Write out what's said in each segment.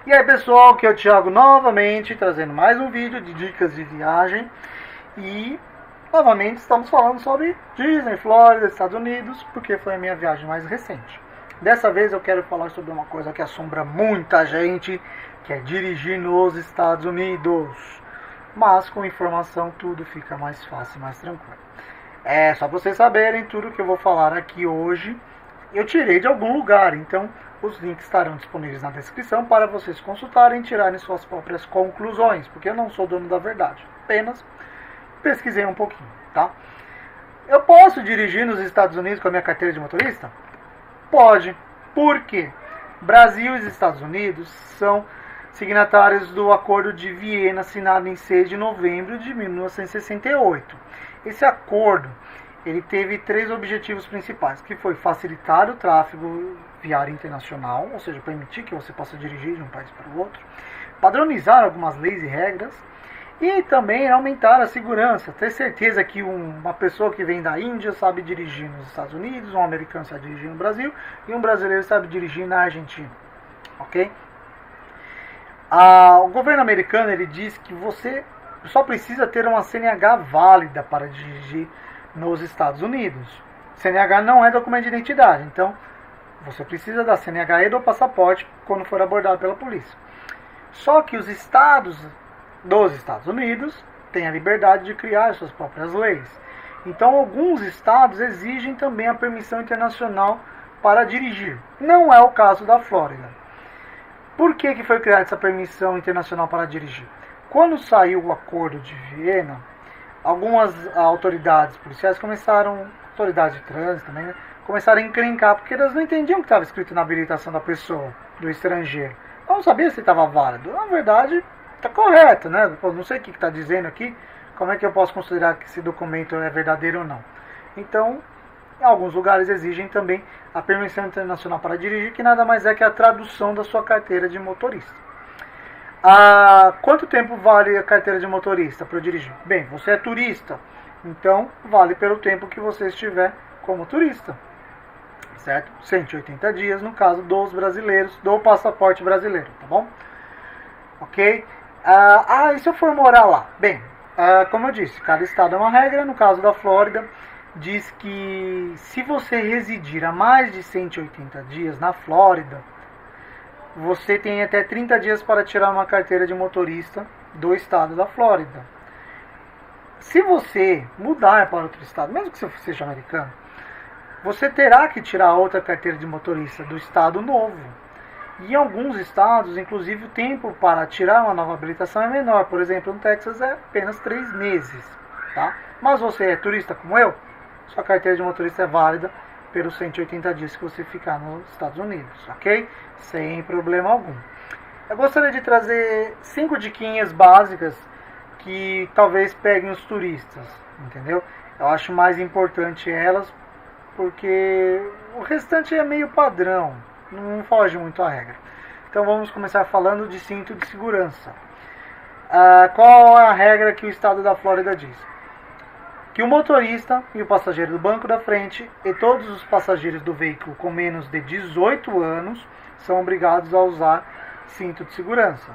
E aí pessoal, aqui é o Thiago novamente, trazendo mais um vídeo de dicas de viagem. E novamente estamos falando sobre Disney, Flórida, Estados Unidos, porque foi a minha viagem mais recente. Dessa vez eu quero falar sobre uma coisa que assombra muita gente, que é dirigir nos Estados Unidos. Mas com informação tudo fica mais fácil e mais tranquilo. É só para vocês saberem, tudo que eu vou falar aqui hoje eu tirei de algum lugar, então os links estarão disponíveis na descrição para vocês consultarem e tirarem suas próprias conclusões, porque eu não sou dono da verdade, apenas pesquisei um pouquinho, tá? Eu posso dirigir nos Estados Unidos com a minha carteira de motorista? Pode. Por quê? Brasil e Estados Unidos são signatários do Acordo de Viena, assinado em 6 de novembro de 1968. Esse acordo ele teve 3 objetivos principais, que foi facilitar o tráfego viário internacional, ou seja, permitir que você possa dirigir de um país para o outro, padronizar algumas leis e regras, e também aumentar a segurança, ter certeza que uma pessoa que vem da Índia sabe dirigir nos Estados Unidos, um americano sabe dirigir no Brasil, e um brasileiro sabe dirigir na Argentina, ok? O governo americano ele diz que você só precisa ter uma CNH válida para dirigir nos Estados Unidos. CNH não é documento de identidade, então você precisa da CNH e do passaporte quando for abordado pela polícia. Só que os estados dos Estados Unidos têm a liberdade de criar suas próprias leis. Então alguns estados exigem também a permissão internacional para dirigir. Não é o caso da Flórida. Por que foi criada essa permissão internacional para dirigir? Quando saiu o Acordo de Viena, algumas autoridades policiais autoridades de trânsito também, né, começaram a encrencar, porque elas não entendiam o que estava escrito na habilitação da pessoa, do estrangeiro. Eu não sabia se estava válido. Na verdade, está correto, né? Eu não sei o que está dizendo aqui, como é que eu posso considerar que esse documento é verdadeiro ou não. Então, em alguns lugares exigem também a permissão internacional para dirigir, que nada mais é que a tradução da sua carteira de motorista. Quanto tempo vale a carteira de motorista para eu dirigir? Bem, você é turista, então vale pelo tempo que você estiver como turista, certo? 180 dias no caso dos brasileiros, do passaporte brasileiro, tá bom? Ok? E se eu for morar lá? Bem, como eu disse, cada estado é uma regra. No caso da Flórida, diz que se você residir há mais de 180 dias na Flórida, você tem até 30 dias para tirar uma carteira de motorista do estado da Flórida. Se você mudar para outro estado, mesmo que você seja americano, você terá que tirar outra carteira de motorista do estado novo. E em alguns estados, inclusive, o tempo para tirar uma nova habilitação é menor. Por exemplo, no Texas é apenas 3 meses. Tá? Mas você é turista como eu, sua carteira de motorista é válida pelos 180 dias que você ficar nos Estados Unidos, ok? Sem problema algum. Eu gostaria de trazer 5 diquinhas básicas que talvez peguem os turistas, entendeu? Eu acho mais importante elas, porque o restante é meio padrão, não foge muito à regra. Então vamos começar falando de cinto de segurança. Qual é a regra que o estado da Flórida diz? Que o motorista e o passageiro do banco da frente e todos os passageiros do veículo com menos de 18 anos são obrigados a usar cinto de segurança.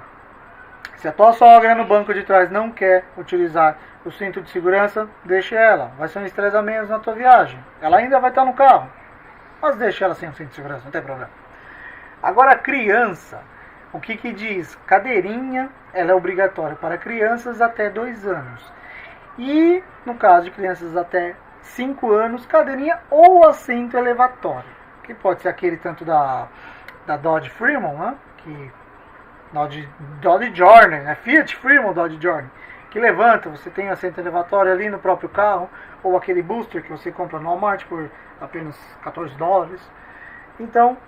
Se a tua sogra no banco de trás não quer utilizar o cinto de segurança, deixe ela. Vai ser um estresse a menos na tua viagem. Ela ainda vai estar no carro, mas deixe ela sem o cinto de segurança, não tem problema. Agora a criança, o que diz? Cadeirinha, ela é obrigatória para crianças até 2 anos. E, no caso de crianças até 5 anos, cadeirinha ou assento elevatório. Que pode ser aquele tanto da Dodge Fremont, né? Dodge Journey, né? Fiat Fremont Dodge Journey. Que levanta, você tem assento elevatório ali no próprio carro. Ou aquele booster que você compra no Walmart por apenas $14. Então,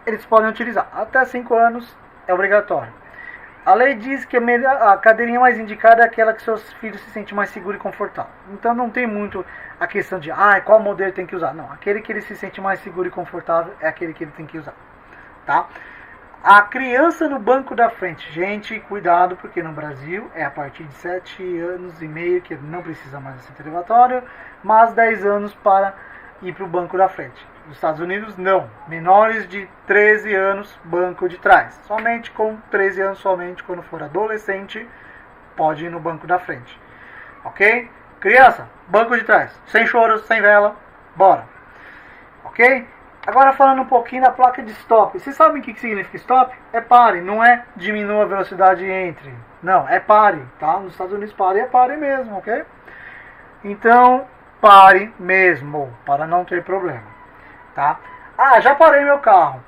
eles podem utilizar. Até 5 anos é obrigatório. A lei diz que a cadeirinha mais indicada é aquela que seus filhos se sentem mais seguros e confortáveis. Então não tem muito a questão de qual modelo tem que usar. Não, aquele que ele se sente mais seguro e confortável é aquele que ele tem que usar. Tá? A criança no banco da frente. Gente, cuidado, porque no Brasil é a partir de 7 anos e meio que não precisa mais de assento elevatório, mas 10 anos para ir para o banco da frente. Nos Estados Unidos, não. Menores de 13 anos, banco de trás. Somente com 13 anos, somente quando for adolescente, pode ir no banco da frente. Ok? Criança, banco de trás. Sem choros, sem vela. Bora. Ok? Agora falando um pouquinho da placa de stop. Vocês sabem o que significa stop? É pare, não é diminua a velocidade e entre. Não, é pare, tá? Nos Estados Unidos pare é pare mesmo, ok? Então, pare mesmo, para não ter problema, tá? Ah, já parei meu carro.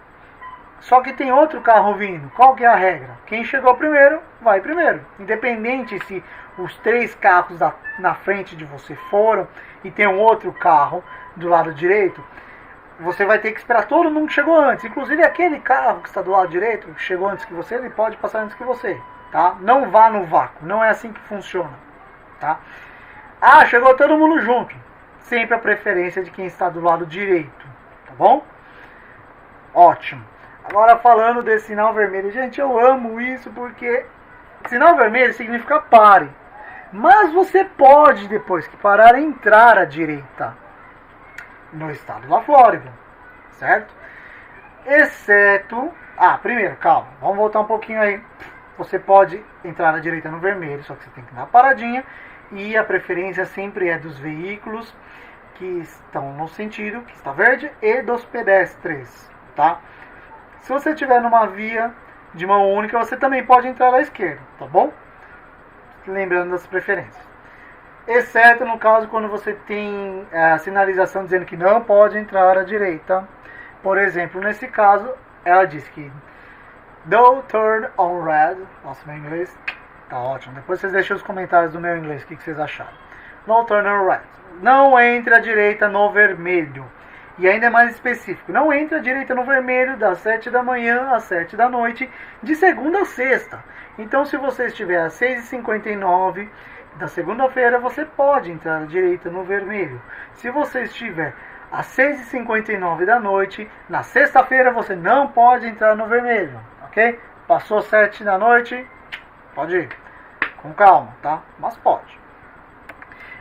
Só que tem outro carro vindo. Qual que é a regra? Quem chegou primeiro, vai primeiro. Independente se os 3 carros na frente de você foram e tem um outro carro do lado direito, você vai ter que esperar todo mundo que chegou antes. Inclusive aquele carro que está do lado direito, que chegou antes que você, ele pode passar antes que você, tá? Não vá no vácuo, não é assim que funciona, tá? Ah, chegou todo mundo junto. Sempre a preferência de quem está do lado direito, tá bom? Ótimo. Agora falando desse sinal vermelho, gente, eu amo isso porque sinal vermelho significa pare. Mas você pode, depois que parar, entrar à direita no estado da Flórida, certo? Exceto... Ah, primeiro, calma, vamos voltar um pouquinho aí. Você pode entrar à direita no vermelho, só que você tem que dar uma paradinha. E a preferência sempre é dos veículos que estão no sentido que está verde e dos pedestres, tá? Se você estiver numa via de mão única, você também pode entrar à esquerda, tá bom? Lembrando das preferências. Exceto no caso quando você tem a sinalização dizendo que não pode entrar à direita. Por exemplo, nesse caso, ela diz que don't turn on red. Nossa, meu inglês tá ótimo. Depois vocês deixam os comentários do meu inglês, o que vocês acharam. Don't turn on red. Não entre à direita no vermelho. E ainda é mais específico. Não entre à direita no vermelho das 7 da manhã às 7 da noite, de segunda a sexta. Então, se você estiver às 6h59 da segunda-feira, você pode entrar à direita no vermelho. Se você estiver às 6h59 da noite, na sexta-feira, você não pode entrar no vermelho, ok? Passou 7 da noite, pode ir. Com calma, tá? Mas pode.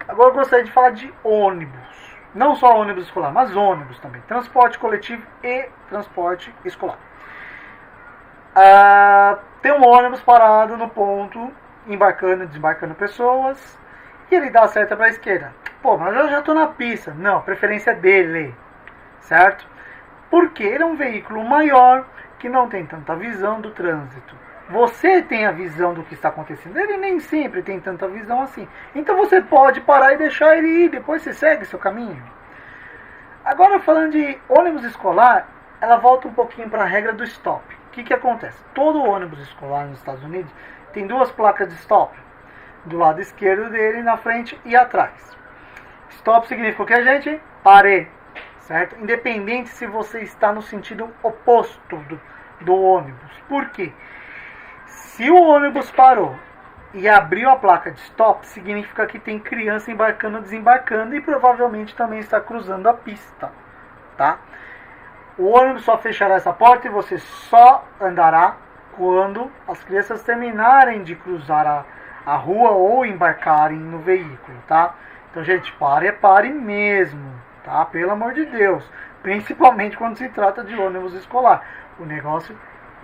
Agora eu gostaria de falar de ônibus. Não só ônibus escolar, mas ônibus também. Transporte coletivo e transporte escolar. Tem um ônibus parado no ponto, embarcando e desembarcando pessoas, e ele dá a seta para a esquerda. Pô, mas eu já estou na pista. Não, a preferência é dele, certo? Porque ele é um veículo maior que não tem tanta visão do trânsito. Você tem a visão do que está acontecendo. Ele nem sempre tem tanta visão assim. Então você pode parar e deixar ele ir. Depois você segue seu caminho. Agora falando de ônibus escolar, ela volta um pouquinho para a regra do stop. O que acontece? Todo ônibus escolar nos Estados Unidos tem 2 placas de stop. Do lado esquerdo dele, na frente e atrás. Stop significa o que, gente? Pare. Certo? Independente se você está no sentido oposto do ônibus. Por quê? Se o ônibus parou e abriu a placa de stop, significa que tem criança embarcando ou desembarcando e provavelmente também está cruzando a pista, tá? O ônibus só fechará essa porta e você só andará quando as crianças terminarem de cruzar a rua ou embarcarem no veículo, tá? Então, gente, pare mesmo, tá? Pelo amor de Deus. Principalmente quando se trata de ônibus escolar. O negócio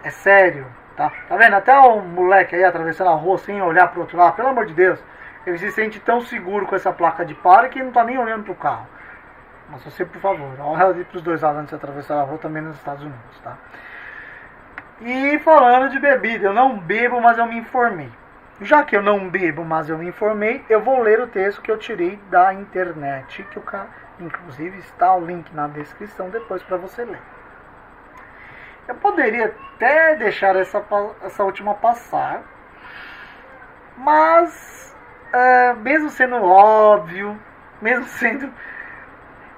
é sério. Tá vendo? Até o moleque aí atravessando a rua sem olhar pro outro lado, pelo amor de Deus, ele se sente tão seguro com essa placa de pare que não tá nem olhando pro carro. Mas você, por favor, olha pros 2 lados antes de atravessar a rua também nos Estados Unidos, tá? E falando de bebida, eu não bebo, mas eu me informei. Já que eu não bebo, mas eu me informei, eu vou ler o texto que eu tirei da internet, que inclusive está o link na descrição depois para você ler. Eu poderia até deixar essa última passar, mas mesmo sendo óbvio, mesmo sendo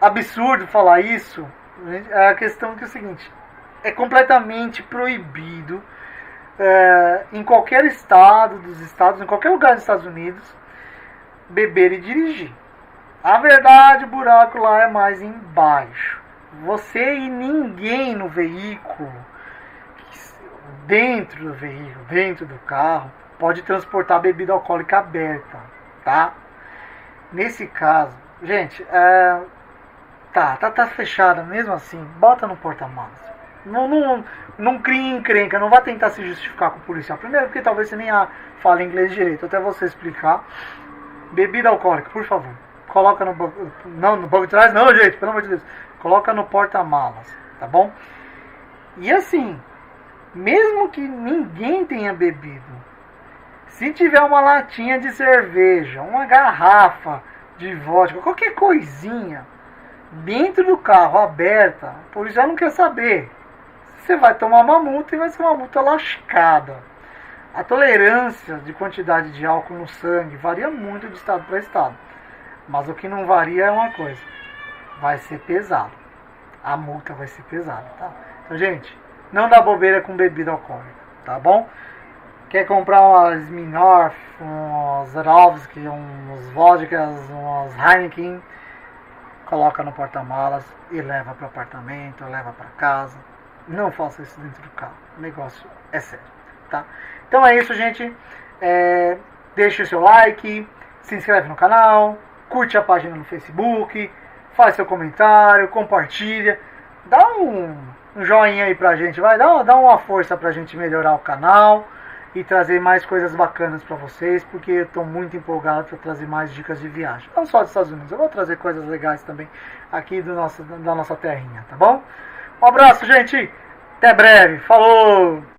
absurdo falar isso, a questão é o seguinte: é completamente proibido em qualquer estado dos Estados, em qualquer lugar dos Estados Unidos, beber e dirigir. A verdade, o buraco lá é mais embaixo. Você e ninguém no veículo, dentro do veículo, dentro do carro, pode transportar bebida alcoólica aberta, tá? Nesse caso, gente, Tá fechada mesmo assim, bota no porta-malas. Não crie encrenca, não vá tentar se justificar com o policial. Primeiro porque talvez você nem fale inglês direito, até você explicar. Bebida alcoólica, por favor. Coloca no banco. Não, no banco de trás não, gente, pelo amor de Deus. Coloca no porta-malas, tá bom? E assim, mesmo que ninguém tenha bebido, se tiver uma latinha de cerveja, uma garrafa de vodka, qualquer coisinha dentro do carro aberta, o policial não quer saber. Você vai tomar uma multa e vai ser uma multa lascada. A tolerância de quantidade de álcool no sangue varia muito de estado para estado. Mas o que não varia é uma coisa: vai ser pesado. A multa vai ser pesada, tá? Então, gente, não dá bobeira com bebida alcoólica, tá bom? Quer comprar umas Smirnoff, uns Zerovski, uns vodkas, uns Heineken, coloca no porta-malas e leva para o apartamento, leva para casa. Não faça isso dentro do carro. O negócio é sério, tá? Então é isso, gente. Deixe o seu like, se inscreve no canal, curte a página no Facebook, faz seu comentário, compartilha, dá um joinha aí pra gente, vai, dá uma força pra gente melhorar o canal e trazer mais coisas bacanas pra vocês, porque eu tô muito empolgado pra trazer mais dicas de viagem. Não só dos Estados Unidos, eu vou trazer coisas legais também aqui da nossa terrinha, tá bom? Um abraço, gente, até breve, falou!